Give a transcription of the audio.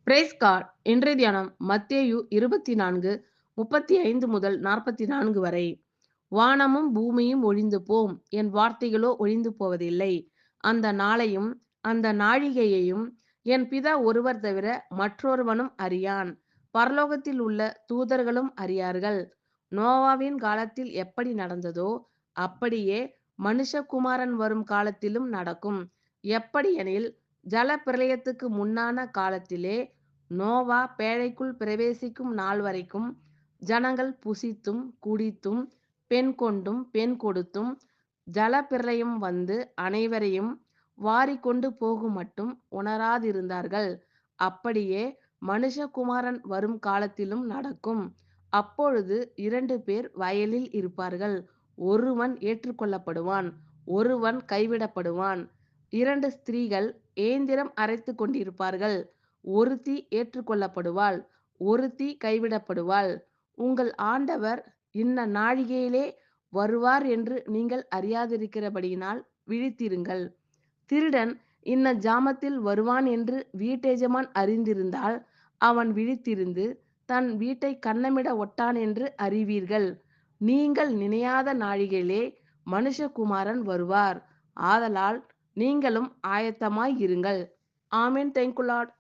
Price God. இன்றைய தியானம் மத்தேயு 24:35 முதல் 44 வரை. வானமும் பூமியும் ஒழிந்து போம், என் வார்த்தைகளோ ஒழிந்து போவதில்லை. அந்த நாளையும் அந்த நாழிகையையும் என் பிதா ஒருவர் தவிர மற்றொருவனும் அறியான். பரலோகத்தில் உள்ள தூதர்களும் அறியார்கள். நோவாவின் காலத்தில் எப்படி நடந்ததோ அப்படியே மனுஷகுமாரன் வரும் காலத்திலும் நடக்கும். எப்படியெனில், ஜல பிரளயத்துக்கு முன்னான காலத்திலே நோவா பேழைக்குள் பிரவேசிக்கும் நாள் வரைக்கும் ஜனங்கள் புசித்தும் குடித்தும் பெண் கொண்டும் பெண் கொடுத்தும் ஜலப்பிரளயம் வந்து அனைவரையும் வாரிக்கொண்டு போகும் மட்டும் உணராதிருந்தார்கள். அப்படியே மனுஷகுமாரன் வரும் காலத்திலும் நடக்கும். அப்பொழுது 2 பேர் வயலில் இருப்பார்கள். ஒருவன் ஏற்றுக்கொள்ளப்படுவான், ஒருவன் கைவிடப்படுவான். 2 ஸ்திரீகள் ஏந்திரம் அரைத்துக் கொண்டிருப்பார்கள். ஒருத்தி ஏற்றுக்கொள்ளப்படுவாள், ஒருத்தி கைவிடப்படுவாள். உங்கள் ஆண்டவர் இன்ன நாழிகையிலே வருவார் என்று நீங்கள் அறியாதிருக்கிறபடியினால் விழித்திருங்கள். திருடன் இன்ன ஜாமத்தில் வருவான் என்று வீட்டெஜமான் அறிந்திருந்தால் அவன் விழித்திருந்து தன் வீட்டை கன்னமிட ஒட்டான் என்று அறிவீர்கள். நீங்கள் நினையாத நாழிகையிலே மனுஷகுமாரன் வருவார். ஆதலால் நீங்களும் ஆயத்தமாய் இருங்கள். ஆமென். Thank you Lord.